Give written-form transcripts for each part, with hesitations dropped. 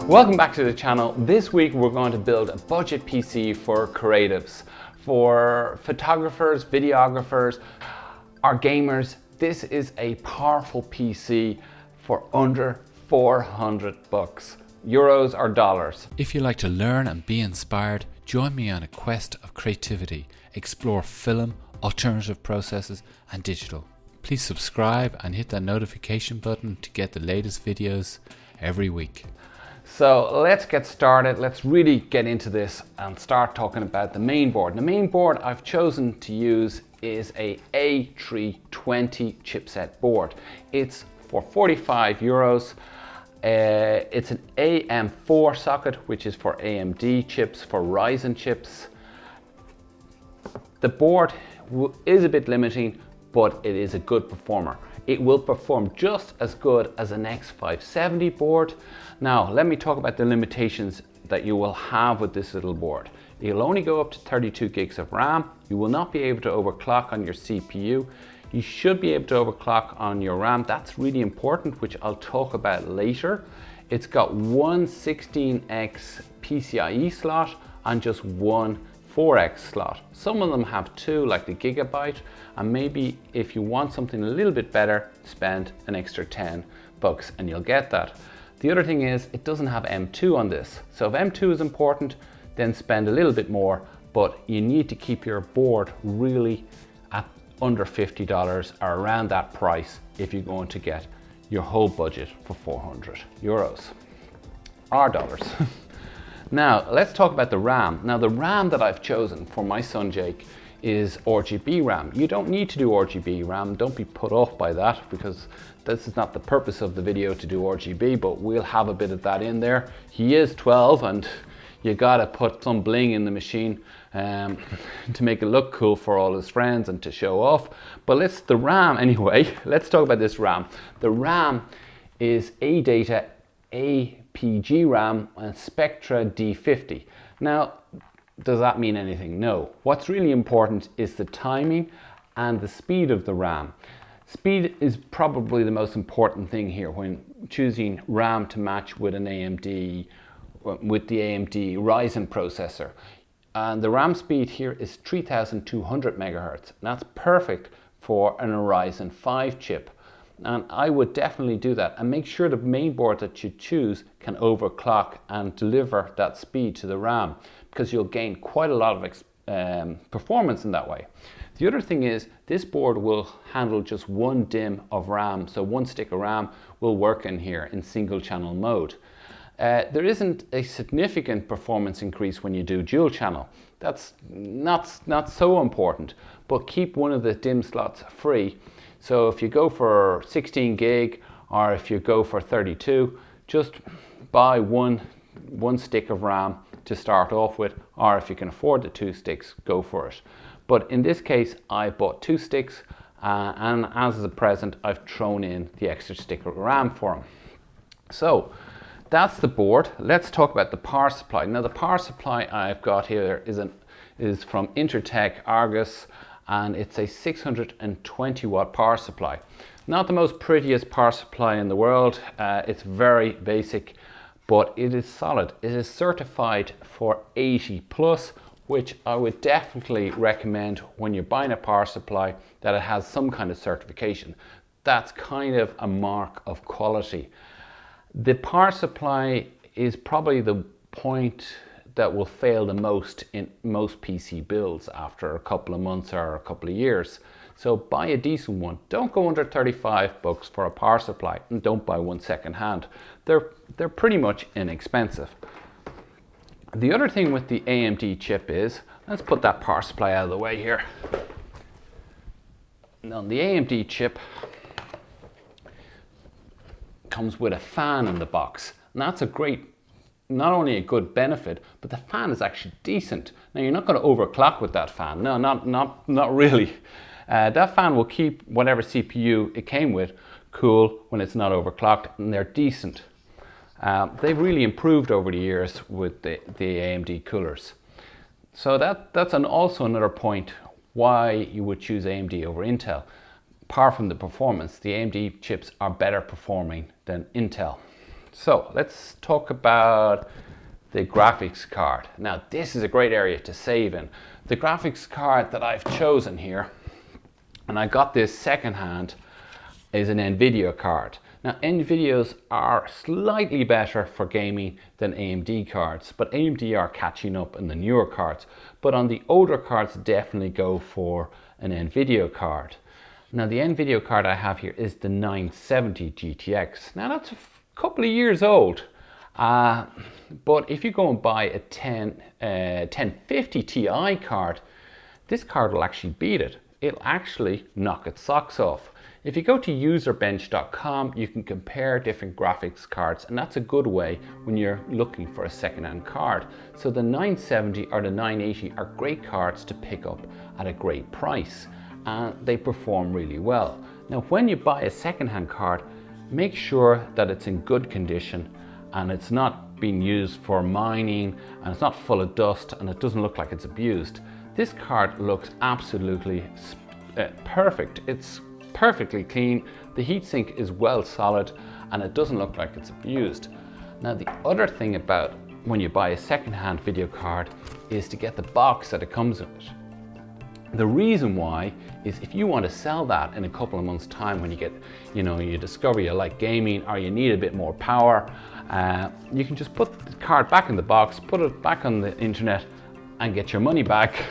Welcome back to the channel. This week we're going to build a budget PC for creatives, for photographers, videographers, or gamers. This is a powerful PC for under 400 bucks, euros or dollars. If you like to learn and be inspired, join me on a quest of creativity, explore film, alternative processes and digital. Please subscribe and hit that notification button to get the latest videos every week. So let's get started. Let's really get into this and start talking about the main board. The main board I've chosen to use is a A320 chipset board. It's for 45 euros. It's an AM4 socket, which is for AMD chips, for Ryzen chips. The board is a bit limiting, but it is a good performer. It will perform just as good as an X570 board. Now, let me talk about the limitations that you will have with this little board. You'll only go up to 32 gigs of RAM. You will not be able to overclock on your CPU. You should be able to overclock on your RAM. That's really important, which I'll talk about later. It's got one 16x PCIe slot and just one 4x slot. Some of them have two, like the Gigabyte, and maybe if you want something a little bit better, spend an extra 10 bucks and you'll get that. The other thing is it doesn't have M2 on this. So if M2 is important, then spend a little bit more, but you need to keep your board really at under $50 or around that price if you're going to get your whole budget for 400 euros or dollars. Now, let's talk about the RAM. Now, the RAM that I've chosen for my son Jake is RGB RAM. You don't need to do RGB RAM. Don't be put off by that, because this is not the purpose of the video to do RGB, but we'll have a bit of that in there. He is 12 and you gotta put some bling in the machine to make it look cool for all his friends and to show off. But the RAM anyway, let's talk about this RAM. The RAM is ADATA XPG RAM and Spectrix D50. Now, does that mean anything? No. What's really important is the timing and the speed of the RAM. Speed is probably the most important thing here when choosing RAM to match with the AMD Ryzen processor. And the RAM speed here is 3200 megahertz. That's perfect for an RYZEN5 chip. And I would definitely do that, and make sure the main board that you choose can overclock and deliver that speed to the RAM, because you'll gain quite a lot of performance in that way. The other thing is this board will handle just one DIMM of RAM, so one stick of RAM will work in here in single channel mode. There isn't a significant performance increase when you do dual channel. That's not so important, but keep one of the DIMM slots free. So if you go for 16 gig or if you go for 32, just buy one stick of RAM to start off with, or if you can afford the two sticks, go for it. But in this case, I bought two sticks and as a present, I've thrown in the extra stick of RAM for them. So that's the board. Let's talk about the power supply. Now, the power supply I've got here is from Intertech Argus, and it's a 620 watt power supply. Not the most prettiest power supply in the world. It's very basic, but it is solid. It is certified for 80 plus, which I would definitely recommend when you're buying a power supply that it has some kind of certification. That's kind of a mark of quality. The power supply is probably the point that will fail the most in most PC builds after a couple of months or a couple of years. So buy a decent one. Don't go under 35 bucks for a power supply, and don't buy one second hand. They're pretty much inexpensive. The other thing with the AMD chip is, let's put that power supply out of the way here. Now, the AMD chip comes with a fan in the box, and that's not only a good benefit, but the fan is actually decent. Now, you're not going to overclock with that fan. No, not really. That fan will keep whatever CPU it came with cool when it's not overclocked, and they're decent. They've really improved over the years with the AMD coolers. So that's also another point why you would choose AMD over Intel. Apart from the performance, the AMD chips are better performing than Intel. So let's talk about the graphics card. Now this is a great area to save in. The graphics card that I've chosen here, and I got this secondhand, is an Nvidia card. Now Nvidias are slightly better for gaming than AMD cards, but AMD are catching up in the newer cards. But on the older cards, definitely go for an Nvidia card. Now the Nvidia card I have here is the 970 GTX. Now that's a couple of years old, but if you go and buy a 1050 Ti card, this card will actually beat it. It'll actually knock its socks off. If you go to userbench.com, you can compare different graphics cards, and that's a good way when you're looking for a second-hand card. So the 970 or the 980 are great cards to pick up at a great price, and they perform really well. Now when you buy a second-hand card, make sure that it's in good condition and it's not being used for mining and it's not full of dust and it doesn't look like it's abused. This card looks absolutely perfect. It's perfectly clean, the heatsink is well solid, and it doesn't look like it's abused. Now the other thing about when you buy a second-hand video card is to get the box that it comes with it. The reason why is if you want to sell that in a couple of months' time, when you get, you discover you like gaming or you need a bit more power, you can just put the card back in the box, put it back on the internet and get your money back.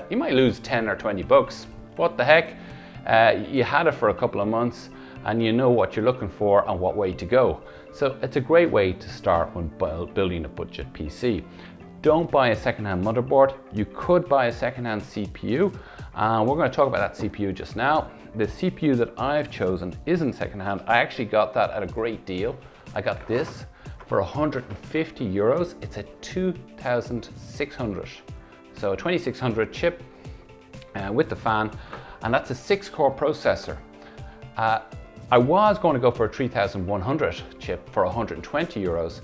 You might lose 10 or 20 bucks. What the heck? You had it for a couple of months and you know what you're looking for and what way to go. So it's a great way to start when building a budget PC. Don't buy a second-hand motherboard. You could buy a second-hand CPU. We're going to talk about that CPU just now. The CPU that I've chosen isn't second-hand. I actually got that at a great deal. I got this for 150 euros. It's a 2600. So a 2600 chip with the fan, and that's a 6-core processor. I was going to go for a 3100 chip for 120 euros,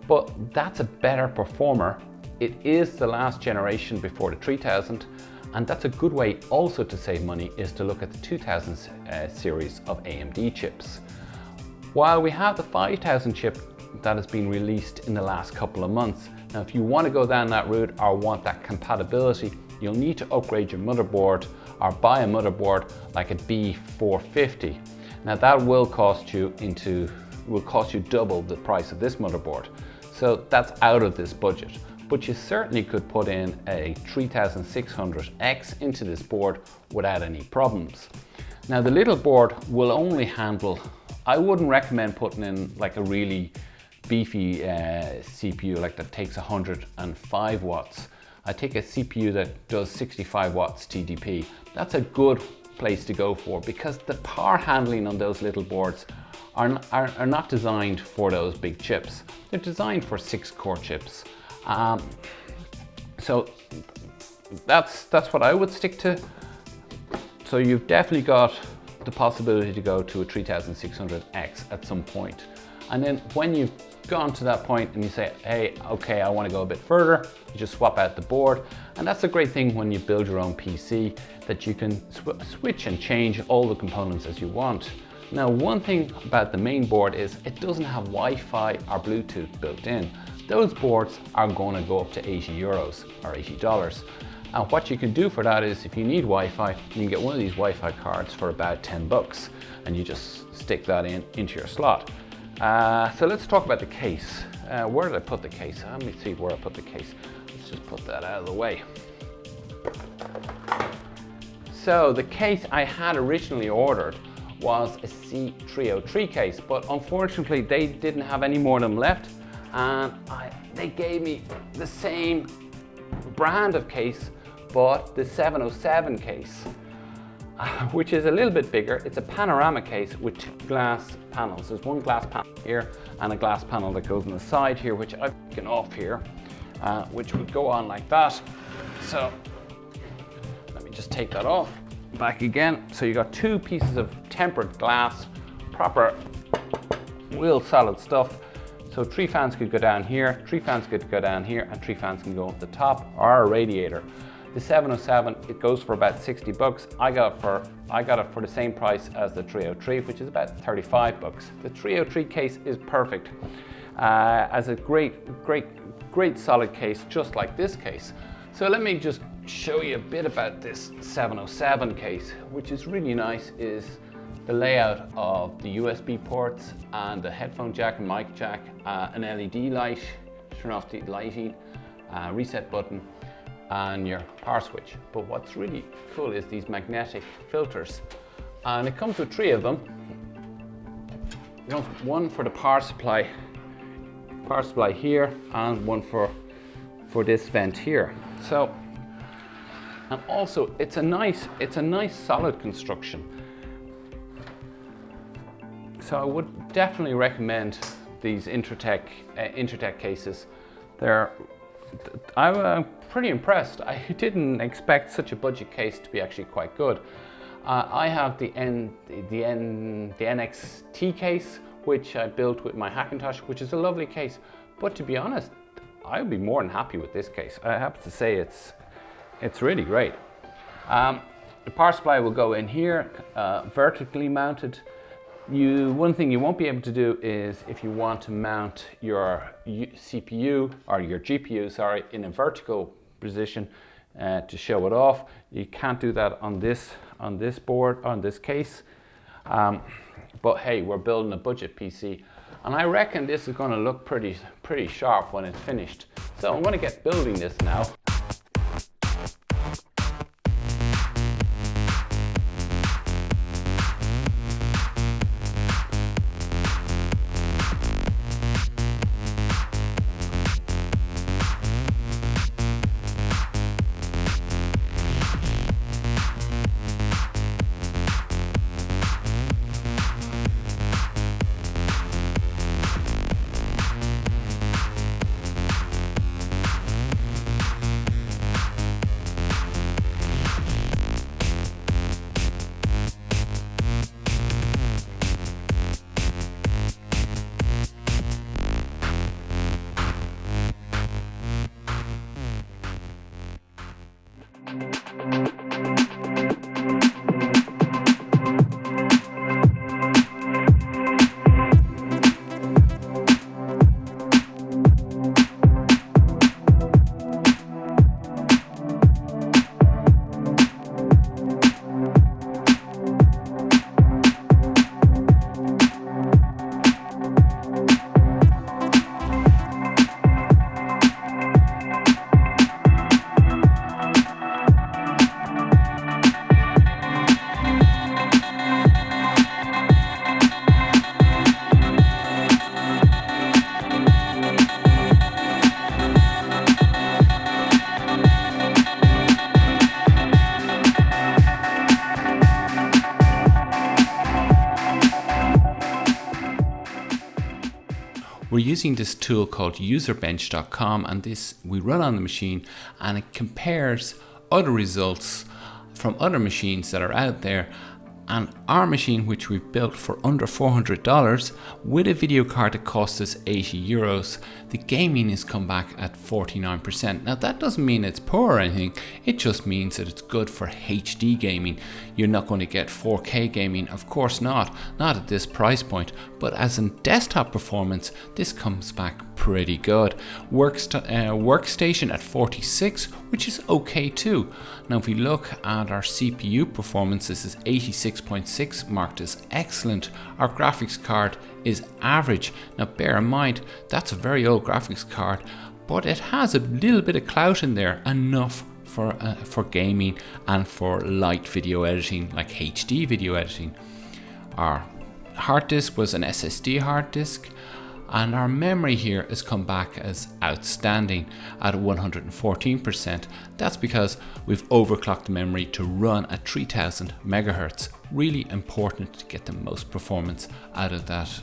but that's a better performer. It is the last generation before the 3000, and that's a good way also to save money, is to look at the 2000 series of AMD chips. While we have the 5000 chip that has been released in the last couple of months, now if you want to go down that route or want that compatibility, you'll need to upgrade your motherboard or buy a motherboard like a B450. Now that will cost you double the price of this motherboard. So that's out of this budget. But you certainly could put in a 3600X into this board without any problems. Now the little board will only handle, I wouldn't recommend putting in like a really beefy CPU like that takes 105 watts. I take a CPU that does 65 watts TDP. That's a good place to go for, because the power handling on those little boards are not designed for those big chips. They're designed for 6-core chips. So that's what I would stick to. So you've definitely got the possibility to go to a 3600X at some point. And then when you've gone to that point and you say, hey, okay, I want to go a bit further, you just swap out the board. And that's a great thing when you build your own PC, that you can switch and change all the components as you want. Now, one thing about the main board is it doesn't have Wi-Fi or Bluetooth built in. Those boards are going to go up to 80 euros or $80. And what you can do for that is, if you need Wi-Fi, you can get one of these Wi-Fi cards for about 10 bucks, and you just stick that into your slot. So let's talk about the case. Where did I put the case? Let me see where I put the case. Let's just put that out of the way. So the case I had originally ordered was a C303 case, but unfortunately they didn't have any more of them left, and they gave me the same brand of case, but the 707 case, which is a little bit bigger. It's a panorama case with 2 glass panels. There's one glass panel here and a glass panel that goes on the side here, which I've taken off here, which would go on like that. So let me just take that off, back again. So you got 2 pieces of tempered glass, proper real solid stuff. So 3 fans could go down here, 3 fans could go down here, and 3 fans can go at the top, or a radiator. The 707, it goes for about 60 bucks. I got it for the same price as the 303, which is about 35 bucks. The 303 case is perfect. As a great solid case, just like this case. So let me just show you a bit about this 707 case, which is really nice, is the layout of the USB ports and the headphone jack and mic jack, an LED light, turn off the lighting, reset button, and your power switch. But what's really cool is these magnetic filters, and it comes with 3 of them. It comes with one for the power supply here, and one for this vent here. So, and also it's a nice solid construction. So I would definitely recommend these Intertech cases. I'm pretty impressed. I didn't expect such a budget case to be actually quite good. I have the NXT case, which I built with my Hackintosh, which is a lovely case. But to be honest, I would be more than happy with this case. I have to say it's really great. The power supply will go in here, vertically mounted. One thing you won't be able to do is if you want to mount your CPU or your GPU, sorry, in a vertical position to show it off. You can't do that on this board, on this case. But hey, we're building a budget PC, and I reckon this is going to look pretty sharp when it's finished. So I'm going to get building this now. We're using this tool called userbench.com, and this we run on the machine, and it compares other results from other machines that are out there, and our machine, which we've built for under $400 with a video card that cost us €80, the gaming has come back at 49%. Now that doesn't mean it's poor or anything, it just means that it's good for HD gaming. You're not going to get 4K gaming, of course not at this price point, but as in desktop performance, this comes back pretty good. Workstation at 46, which is okay too. Now if we look at our CPU performance, this is 86.6, marked as excellent. Our graphics card is average. Now bear in mind, that's a very old graphics card, but it has a little bit of clout in there, enough for gaming and for light video editing, like HD video editing. Our hard disk was an SSD hard disk, and our memory here has come back as outstanding at 114%. That's because we've overclocked the memory to run at 3000 megahertz. Really important to get the most performance out of that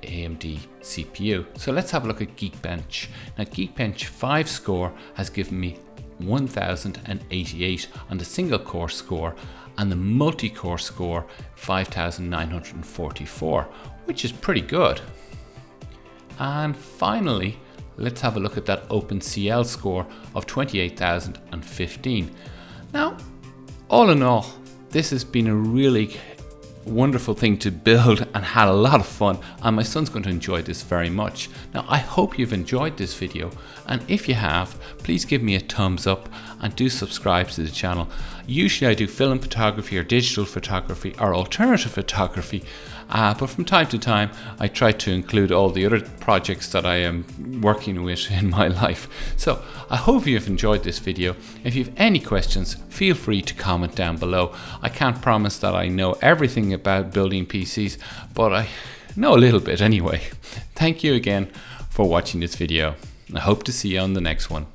AMD CPU. So let's have a look at Geekbench. Now Geekbench 5 score has given me 1088 on the single core score, and the multi-core score 5944, which is pretty good. And finally, let's have a look at that OpenCL score of 28,015. Now, all in all, this has been a really wonderful thing to build and had a lot of fun, and my son's going to enjoy this very much. Now I hope you've enjoyed this video, and if you have, please give me a thumbs up and do subscribe to the channel. Usually I do film photography or digital photography or alternative photography, but from time to time I try to include all the other projects that I am working with in my life. So I hope you've enjoyed this video. If you have any questions, feel free to comment down below. I can't promise that I know everything about building PCs, but I know a little bit anyway. Thank you again for watching this video. I hope to see you on the next one.